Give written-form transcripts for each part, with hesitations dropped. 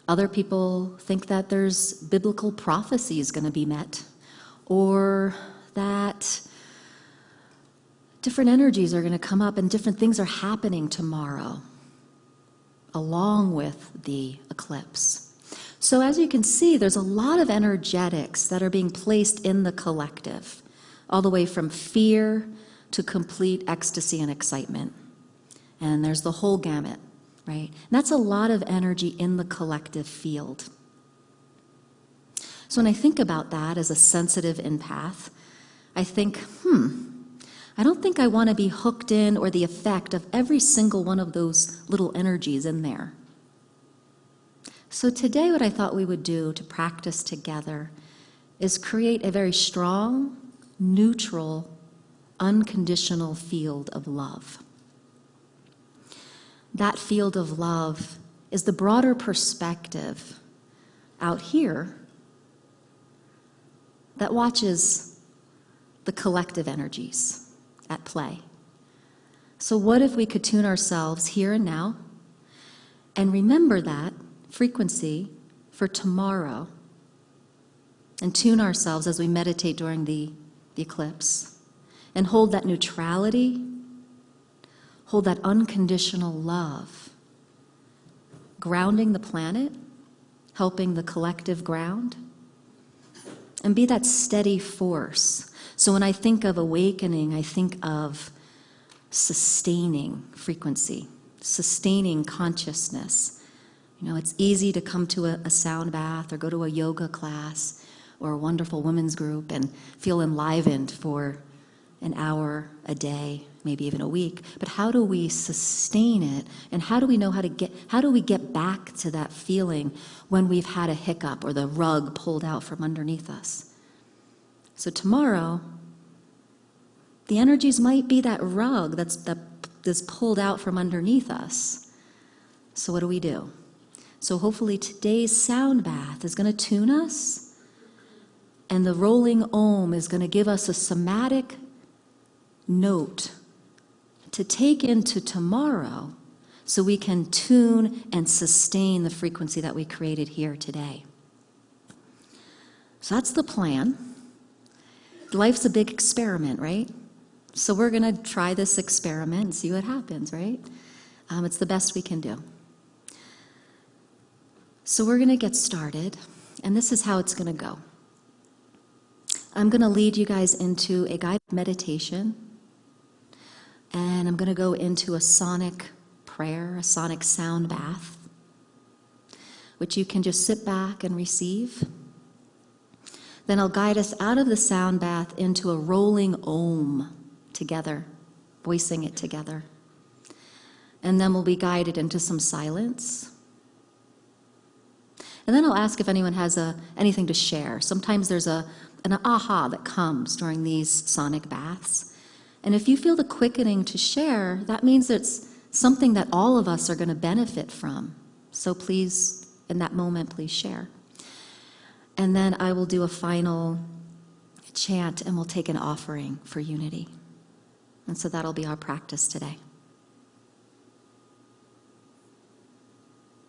Other people think that there's biblical prophecies going to be met, or that different energies are going to come up and different things are happening tomorrow, along with the eclipse. So as you can see, there's a lot of energetics that are being placed in the collective, all the way from fear to complete ecstasy and excitement. And there's the whole gamut, right? And that's a lot of energy in the collective field. So when I think about that as a sensitive empath, I think, I don't think I want to be hooked in or the effect of every single one of those little energies in there. So today what I thought we would do to practice together is create a very strong, neutral, unconditional field of love. That field of love is the broader perspective out here that watches the collective energies at play. So what if we could tune ourselves here and now and remember that frequency for tomorrow, and tune ourselves as we meditate during the eclipse, and hold that neutrality, hold that unconditional love, grounding the planet, helping the collective ground, and be that steady force. So when I think of awakening, I think of sustaining frequency, sustaining consciousness. You know, it's easy to come to a sound bath or go to a yoga class or a wonderful women's group and feel enlivened for an hour a day, maybe even a week. But how do we sustain it? And how do we know how do we get back to that feeling when we've had a hiccup or the rug pulled out from underneath us? So tomorrow, the energies might be that rug that's pulled out from underneath us. So what do we do? So hopefully today's sound bath is going to tune us, and the rolling Om is going to give us a somatic note to take into tomorrow so we can tune and sustain the frequency that we created here today. So that's the plan. Life's a big experiment, right? So we're going to try this experiment and see what happens, right? It's the best we can do. So we're going to get started, and this is how it's going to go. I'm going to lead you guys into a guided meditation, and I'm going to go into a sonic prayer, a sonic sound bath, which you can just sit back and receive. Then I'll guide us out of the sound bath into a rolling Om together, voicing it together. And then we'll be guided into some silence. And then I'll ask if anyone has anything to share. Sometimes there's an aha that comes during these sonic baths. And if you feel the quickening to share, that means it's something that all of us are going to benefit from. So please, in that moment, please share. And then I will do a final chant, and we'll take an offering for unity. And so that'll be our practice today.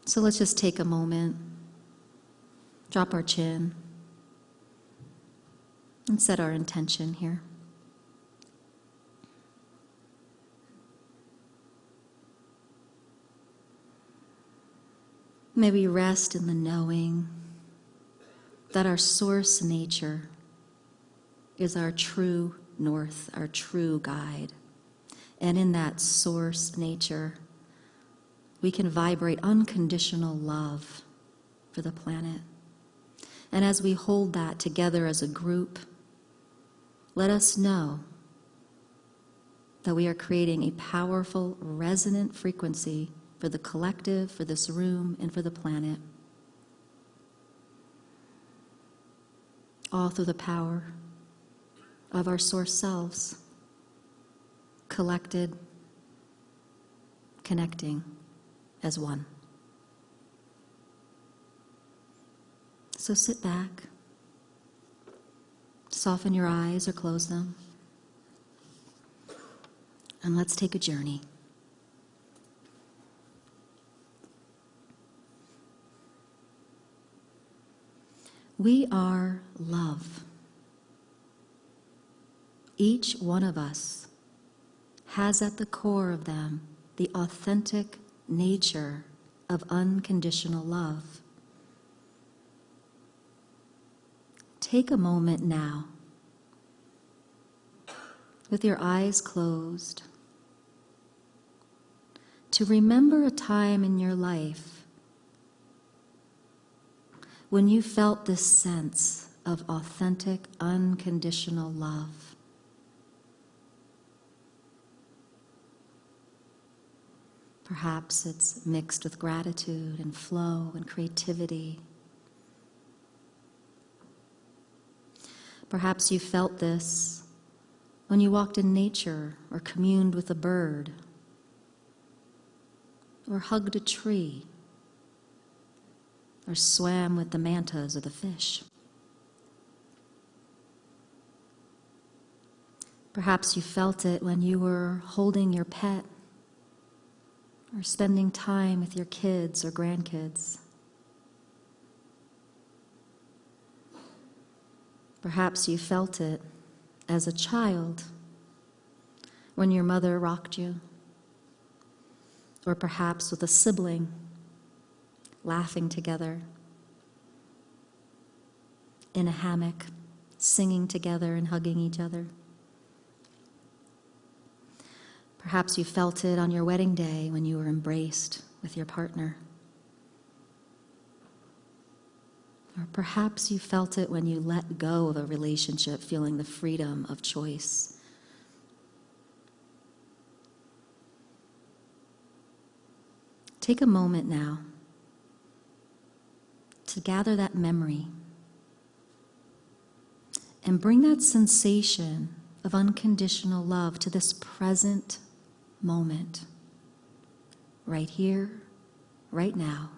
So let's just take a moment, drop our chin, and set our intention here. May we rest in the knowing that our source nature is our true north, our true guide. And in that source nature, we can vibrate unconditional love for the planet. And as we hold that together as a group, let us know that we are creating a powerful, resonant frequency for the collective, for this room, and for the planet. All through the power of our source selves, collected, connecting as one. So sit back, soften your eyes or close them, and let's take a journey. We are love. Each one of us has at the core of them the authentic nature of unconditional love. Take a moment now, with your eyes closed, to remember a time in your life when you felt this sense of authentic, unconditional love. Perhaps it's mixed with gratitude and flow and creativity. Perhaps you felt this when you walked in nature or communed with a bird or hugged a tree or swam with the mantas or the fish. Perhaps you felt it when you were holding your pet or spending time with your kids or grandkids. Perhaps you felt it as a child when your mother rocked you, or perhaps with a sibling, laughing together in a hammock, singing together and hugging each other. Perhaps you felt it on your wedding day when you were embraced with your partner. Or perhaps you felt it when you let go of a relationship, feeling the freedom of choice. Take a moment now to gather that memory and bring that sensation of unconditional love to this present moment, right here, right now,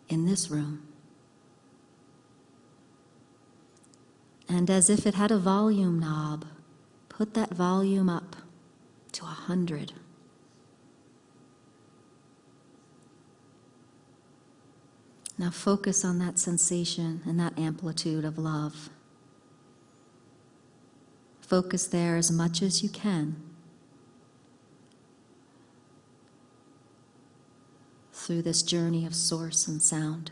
in this room. And as if it had a volume knob, put that volume up to 100. Now focus on that sensation and that amplitude of love. Focus there as much as you can through this journey of source and sound.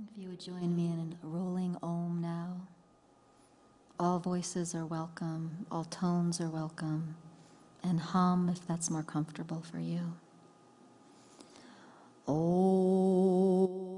If you would join me in a rolling Om now. All voices are welcome, all tones are welcome, and hum if that's more comfortable for you. Om.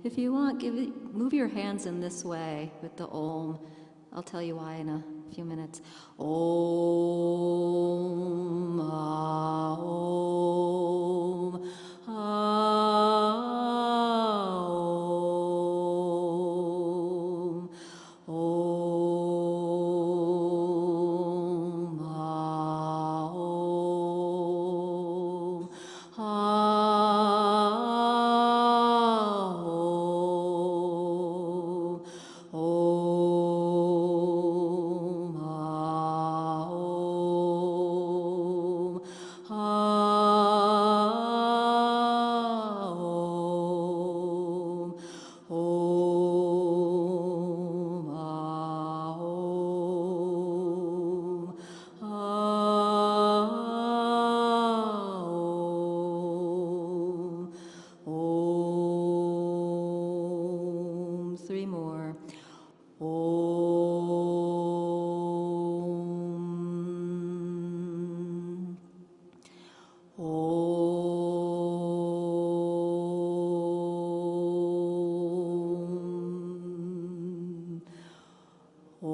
If you want, move your hands in this way with the Om. I'll tell you why in a few minutes. Om, ah, Om, ah, Om, Om, ah, Om, Three more. Om. Om. Om.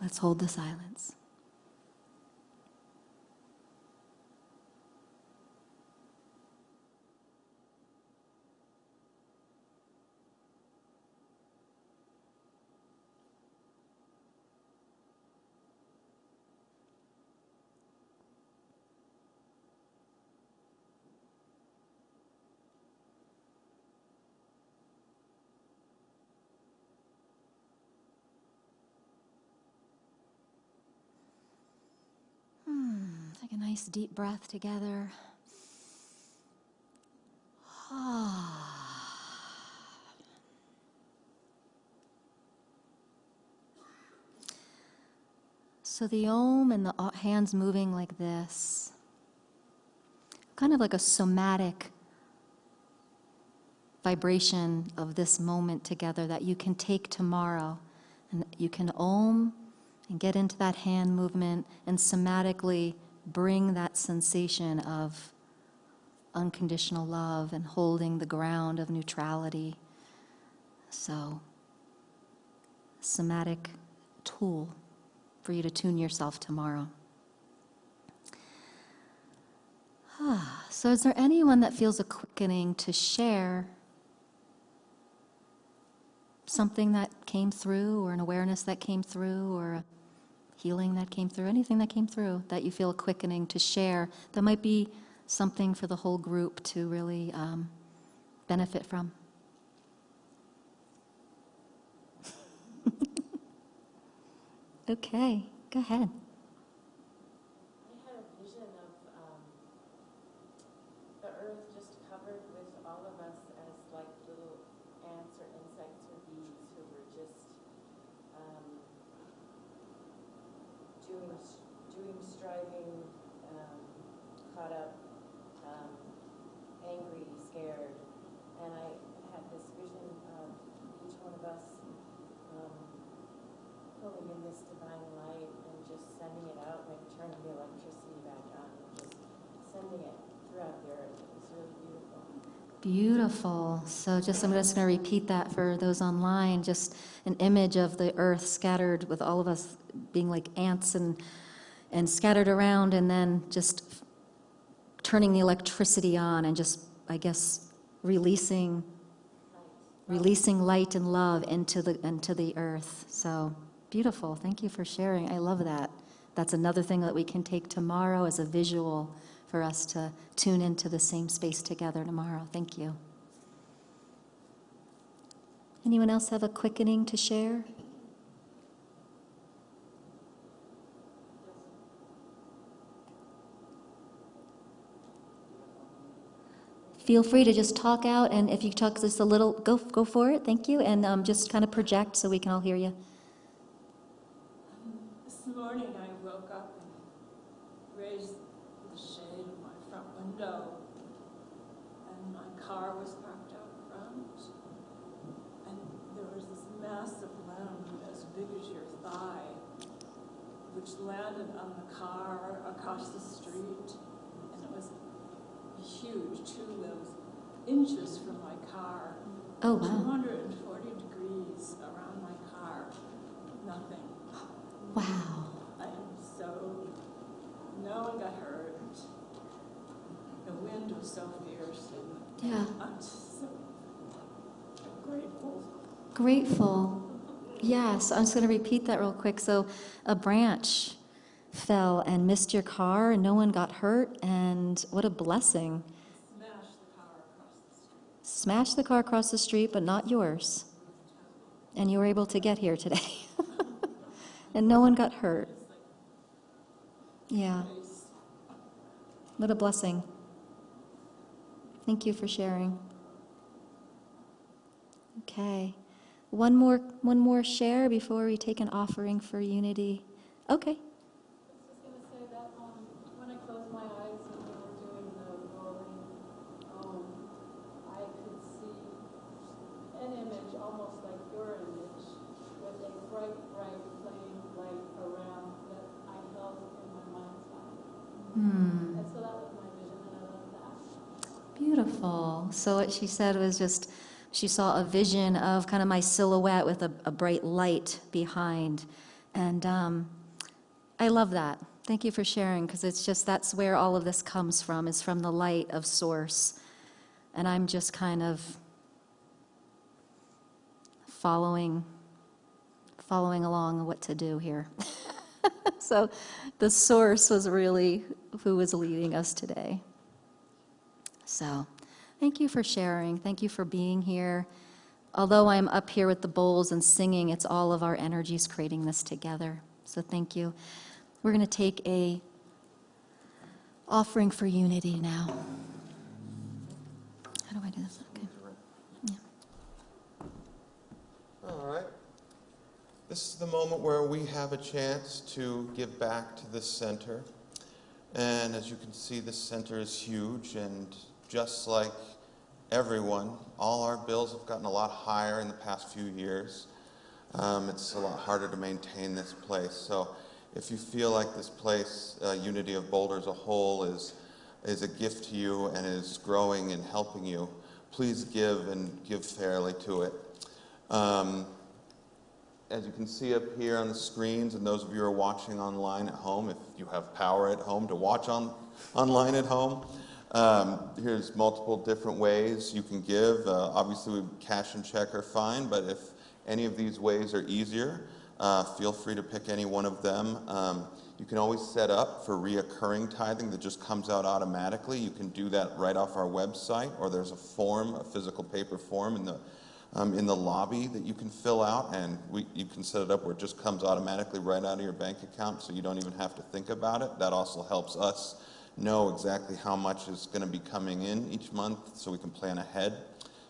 Let's hold the silence. Take a nice deep breath together. So the Om and the hands moving like this, kind of like a somatic vibration of this moment together that you can take tomorrow. And you can Om and get into that hand movement and somatically bring that sensation of unconditional love and holding the ground of neutrality. So, somatic tool for you to tune yourself tomorrow. So is there anyone that feels a quickening to share something that came through, or an awareness that came through, or a healing that came through, anything that came through that you feel a quickening to share that might be something for the whole group to really benefit from? Okay, go ahead. I had a vision of the earth just covered with all of us as like little ants or insects or bees who were just doing, striving, caught up, angry, scared. And I had this vision of each one of us pulling in this divine light and just sending it out, like turning the electricity back on and just sending it throughout the earth. It was really beautiful. Beautiful. So I'm just going to repeat that for those online, just an image of the earth scattered with all of us being like ants and scattered around, and then just turning the electricity on and just, I guess, releasing light and love into the earth. So beautiful. Thank you for sharing. I love that. That's another thing that we can take tomorrow as a visual for us to tune into the same space together tomorrow. Thank you. Anyone else have a quickening to share? Feel free to just talk out, and if you talk just a little, go for it. Thank you, and just kind of project so we can all hear you. This morning I woke up and raised the shade of my front window, and my car was parked out front, and there was this massive limb as big as your thigh, which landed on the car across the street, and it was huge, 2 limbs, inches from my car. Oh, wow. 240 degrees around my car, nothing. Wow. No one got hurt. The wind was so fierce, and Yeah. I'm just so grateful. Grateful. Yes, I'm just going to repeat that real quick. So a branch fell and missed your car, and no one got hurt, and what a blessing. Smashed the car across the street. Smashed the car across the street, but not yours. And you were able to get here today. And no one got hurt. Yeah. What a blessing. Thank you for sharing. Okay. One more share before we take an offering for unity. Okay. I was just going to say that when I closed my eyes and we were doing the rolling, I could see an image almost like your image with a bright, bright flame light around that I held in my mind's eye. And so that was my vision, and I love that. Beautiful. So what she said was just, she saw a vision of kind of my silhouette with a bright light behind. And I love that. Thank you for sharing, because it's just, that's where all of this comes from, is from the light of Source. And I'm just kind of following along what to do here. So the Source was really who was leading us today. So thank you for sharing. Thank you for being here. Although I'm up here with the bowls and singing, it's all of our energies creating this together. So thank you. We're going to take a offering for unity now. How do I do this? Okay. Yeah. All right. This is the moment where we have a chance to give back to this center. And as you can see, this center is huge, and just like everyone, all our bills have gotten a lot higher in the past few years. It's a lot harder to maintain this place. So if you feel like this place, Unity of Boulder as a whole, is a gift to you and is growing and helping you, please give and give fairly to it. As you can see up here on the screens, and those of you who are watching online at home, if you have power at home to watch online at home, here's multiple different ways you can give. Obviously, cash and check are fine, but if any of these ways are easier, feel free to pick any one of them. You can always set up for reoccurring tithing that just comes out automatically. You can do that right off our website, or there's a form, a physical paper form in the lobby that you can fill out, and you can set it up where it just comes automatically right out of your bank account, so you don't even have to think about it. That also helps us know exactly how much is going to be coming in each month, so we can plan ahead.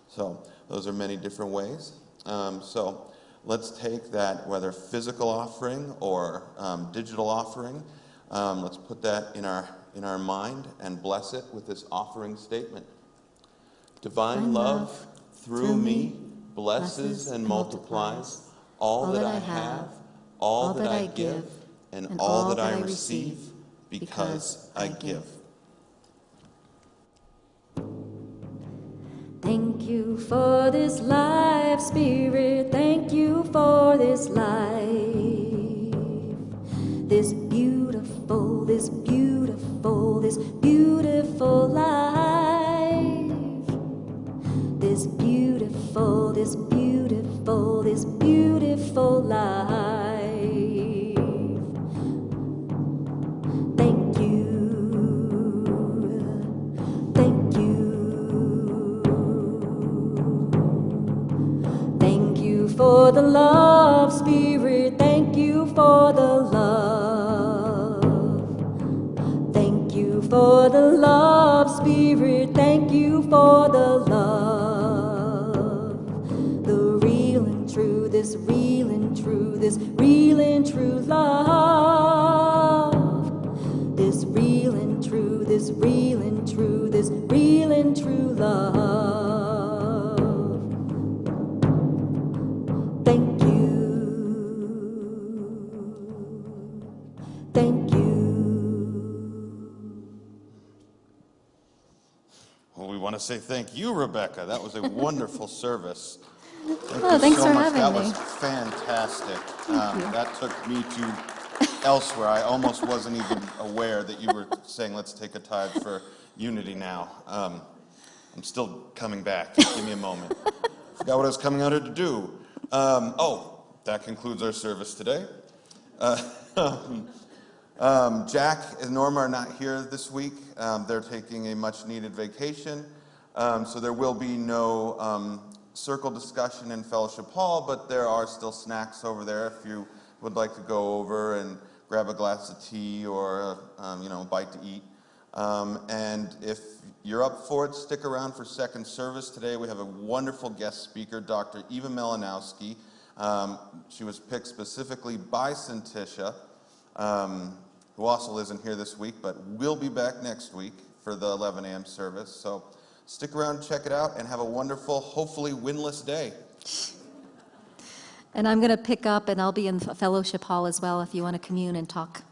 So those are many different ways. So let's take that, whether physical offering or digital offering, let's put that in our mind and bless it with this offering statement. Divine love through me blesses and multiplies all that I have, all that I give, and all that I receive, because I give. Thank you for this life, Spirit. Thank you for this life. This beautiful, this beautiful, this beautiful life. This beautiful, this beautiful, this beautiful life. Thank you. Thank you. Thank you for the love, Spirit. Thank you for the love. Thank you for the love, Spirit. Thank you for the love. The real and true, this real and true, this real and true love. This real and true, this real and true, this real and true love. Thank you. Thank you. Well, we want to say thank you, Rebecca. That was a wonderful service. Thanks so for much. having That me. was fantastic. That took me to elsewhere. I almost wasn't even aware that you were saying, let's take a tithe for unity now. I'm still coming back. Just give me a moment. Forgot what I was coming out here to do. That concludes our service today. Jack and Norma are not here this week. They're taking a much-needed vacation. So there will be no circle discussion in Fellowship Hall, but there are still snacks over there if you would like to go over and grab a glass of tea or a bite to eat. And if you're up for it, stick around for second service today. We have a wonderful guest speaker, Dr. Eva Melanowski. She was picked specifically by Cintisha, who also isn't here this week, but will be back next week for the 11 a.m. service. So stick around, check it out, and have a wonderful, hopefully winless day. And I'm going to pick up, and I'll be in Fellowship Hall as well if you want to commune and talk.